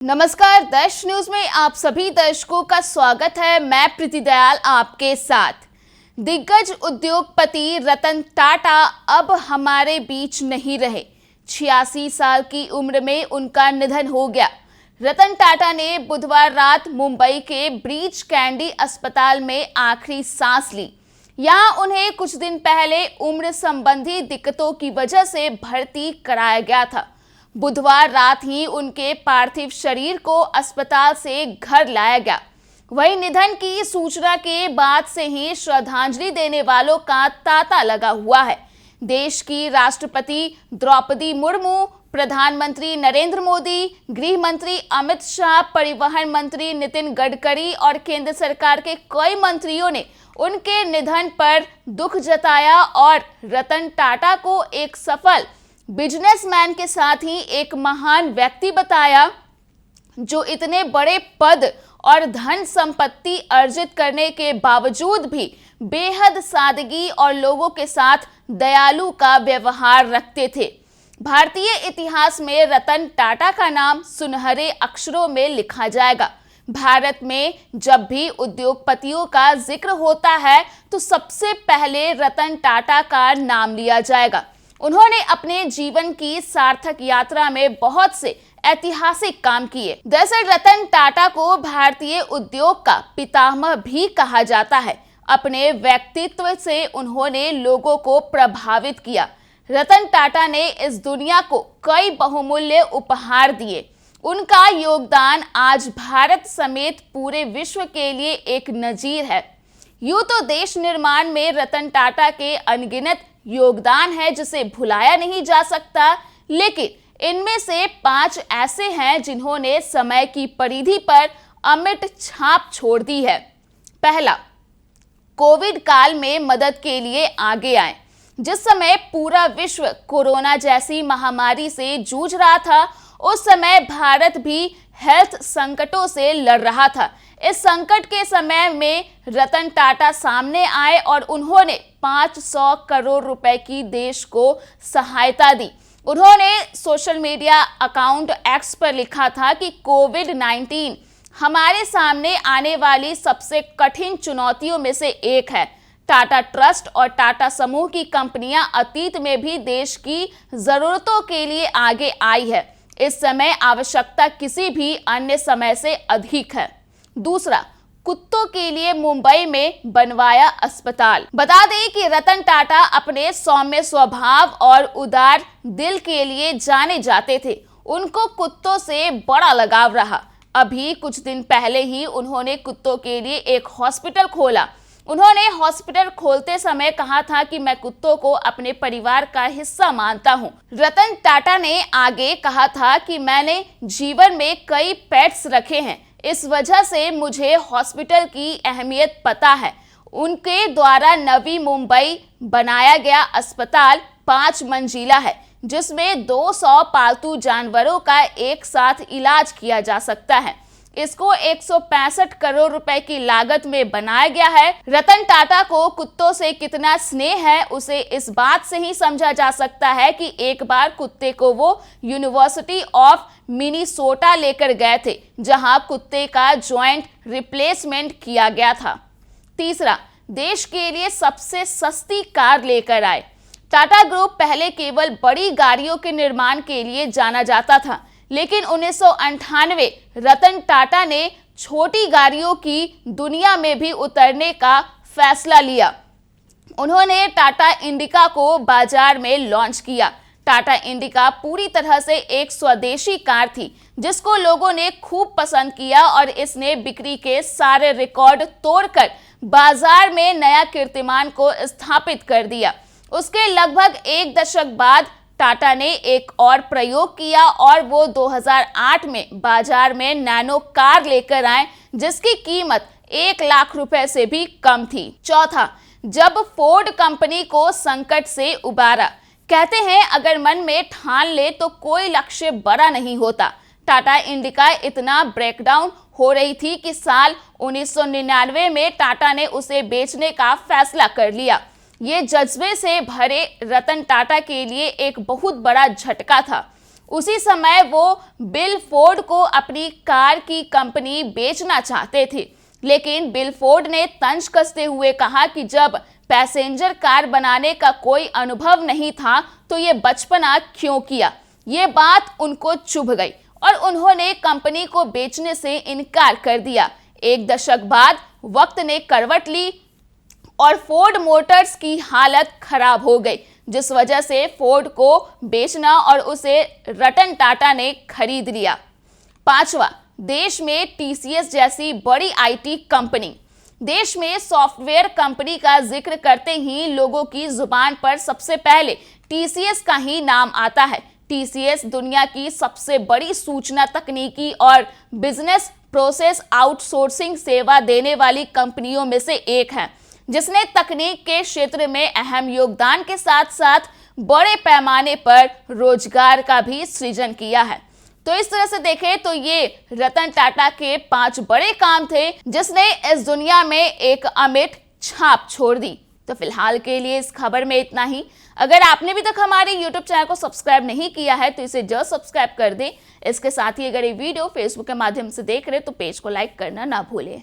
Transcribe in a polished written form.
नमस्कार, दर्श न्यूज में आप सभी दर्शकों का स्वागत है। मैं प्रीति दयाल आपके साथ। दिग्गज उद्योगपति रतन टाटा अब हमारे बीच नहीं रहे। 86 साल की उम्र में उनका निधन हो गया। रतन टाटा ने बुधवार रात मुंबई के ब्रीच कैंडी अस्पताल में आखिरी सांस ली। यहां उन्हें कुछ दिन पहले उम्र संबंधी दिक्कतों की वजह से भर्ती कराया गया था। बुधवार रात ही उनके पार्थिव शरीर को अस्पताल से घर लाया गया। वहीं निधन की सूचना के बाद से ही श्रद्धांजलि देने वालों का तांता लगा हुआ है। देश की राष्ट्रपति द्रौपदी मुर्मू, प्रधानमंत्री नरेंद्र मोदी, गृह मंत्री अमित शाह, परिवहन मंत्री नितिन गडकरी और केंद्र सरकार के कई मंत्रियों ने उनके निधन पर दुख जताया और रतन टाटा को एक सफल बिजनेसमैन के साथ ही एक महान व्यक्ति बताया, जो इतने बड़े पद और धन संपत्ति अर्जित करने के बावजूद भी बेहद सादगी और लोगों के साथ दयालु का व्यवहार रखते थे। भारतीय इतिहास में रतन टाटा का नाम सुनहरे अक्षरों में लिखा जाएगा। भारत में जब भी उद्योगपतियों का जिक्र होता है तो सबसे पहले रतन टाटा का नाम लिया जाएगा। उन्होंने अपने जीवन की सार्थक यात्रा में बहुत से ऐतिहासिक काम किए। दरअसल रतन टाटा को भारतीय उद्योग का पितामह भी कहा जाता है। अपने व्यक्तित्व से उन्होंने लोगों को प्रभावित किया। रतन टाटा ने इस दुनिया को कई बहुमूल्य उपहार दिए। उनका योगदान आज भारत समेत पूरे विश्व के लिए एक नजीर है। यूं तो देश निर्माण में रतन टाटा के अनगिनत योगदान है जिसे भुलाया नहीं जा सकता, लेकिन इनमें से 5 ऐसे हैं जिन्होंने समय की परिधि पर अमिट छाप छोड़ दी है। पहला, कोविड काल में मदद के लिए आगे आए। जिस समय पूरा विश्व कोरोना जैसी महामारी से जूझ रहा था, उस समय भारत भी हेल्थ संकटों से लड़ रहा था। इस संकट के समय में रतन टाटा सामने आए और उन्होंने 500 करोड़ रुपए की देश को सहायता दी। उन्होंने सोशल मीडिया अकाउंट एक्स पर लिखा था कि कोविड-19 हमारे सामने आने वाली सबसे कठिन चुनौतियों में से एक है। टाटा ट्रस्ट और टाटा समूह की कंपनियां अतीत में भी देश की जरूरतों के लिए आगे आई है। इस समय आवश्यकता किसी भी अन्य समय से अधिक है। दूसरा, कुत्तों के लिए मुंबई में बनवाया अस्पताल। बता दें कि रतन टाटा अपने सौम्य स्वभाव और उदार दिल के लिए जाने जाते थे। उनको कुत्तों से बड़ा लगाव रहा। अभी कुछ दिन पहले ही उन्होंने कुत्तों के लिए एक हॉस्पिटल खोला। उन्होंने हॉस्पिटल खोलते समय कहा था कि मैं कुत्तों को अपने परिवार का हिस्सा मानता हूं। रतन टाटा ने आगे कहा था कि मैंने जीवन में कई पेट्स रखे हैं, इस वजह से मुझे हॉस्पिटल की अहमियत पता है। उनके द्वारा नवी मुंबई बनाया गया अस्पताल 5 मंजिला है, जिसमें 200 पालतू जानवरों का एक साथ इलाज किया जा सकता है। इसको 165 करोड़ रुपए की लागत में बनाया गया है। रतन टाटा को कुत्तों से कितना स्नेह है उसे इस बात से ही समझा जा सकता है कि एक बार कुत्ते को वो यूनिवर्सिटी ऑफ मिनीसोटा लेकर गए थे, जहां कुत्ते का जॉइंट रिप्लेसमेंट किया गया था। तीसरा, देश के लिए सबसे सस्ती कार लेकर आए। टाटा ग्रुप पहले केवल बड़ी गाड़ियों के निर्माण के लिए जाना जाता था, लेकिन 1998 रतन टाटा ने छोटी गाड़ियों की दुनिया में भी उतरने का फैसला लिया। उन्होंने टाटा इंडिका को बाजार में लॉन्च किया। टाटा इंडिका पूरी तरह से एक स्वदेशी कार थी, जिसको लोगों ने खूब पसंद किया और इसने बिक्री के सारे रिकॉर्ड तोड़कर बाजार में नया कीर्तिमान को स्थापित कर दिया। उसके लगभग 1 दशक बाद टाटा ने एक और प्रयोग किया और वो 2008 में बाजार में नैनो कार लेकर आए, जिसकी कीमत 1 लाख रुपए से भी कम थी। चौथा, जब फोर्ड कंपनी को संकट से उबारा। कहते हैं अगर मन में ठान ले तो कोई लक्ष्य बड़ा नहीं होता। टाटा इंडिका इतना ब्रेकडाउन हो रही थी कि साल 1999 में टाटा ने उसे बेचने का फैसला कर लिया। ये जज्बे से भरे रतन टाटा के लिए एक बहुत बड़ा झटका था। उसी समय वो बिल फोर्ड को अपनी कार की कंपनी बेचना चाहते थे, लेकिन बिल फोर्ड ने तंज कसते हुए कहा कि जब पैसेंजर कार बनाने का कोई अनुभव नहीं था तो ये बचपना क्यों किया। ये बात उनको चुभ गई और उन्होंने कंपनी को बेचने से इनकार कर दिया। एक दशक बाद वक्त ने करवट ली और फोर्ड मोटर्स की हालत खराब हो गई, जिस वजह से फोर्ड को बेचना और उसे रतन टाटा ने खरीद लिया। पांचवा, देश में टीसीएस जैसी बड़ी आईटी कंपनी। देश में सॉफ्टवेयर कंपनी का जिक्र करते ही लोगों की जुबान पर सबसे पहले टीसीएस का ही नाम आता है। टीसीएस दुनिया की सबसे बड़ी सूचना तकनीकी और बिजनेस प्रोसेस आउटसोर्सिंग सेवा देने वाली कंपनियों में से एक है, जिसने तकनीक के क्षेत्र में अहम योगदान के साथ साथ बड़े पैमाने पर रोजगार का भी सृजन किया है। तो इस तरह से देखें तो ये रतन टाटा के 5 बड़े काम थे जिसने इस दुनिया में एक अमिट छाप छोड़ दी। तो फिलहाल के लिए इस खबर में इतना ही। अगर आपने भी तक हमारे YouTube चैनल को सब्सक्राइब नहीं किया है तो इसे जल्द सब्सक्राइब कर दें। इसके साथ ही अगर ये वीडियो फेसबुक के माध्यम से देख रहे तो पेज को लाइक करना ना भूलें।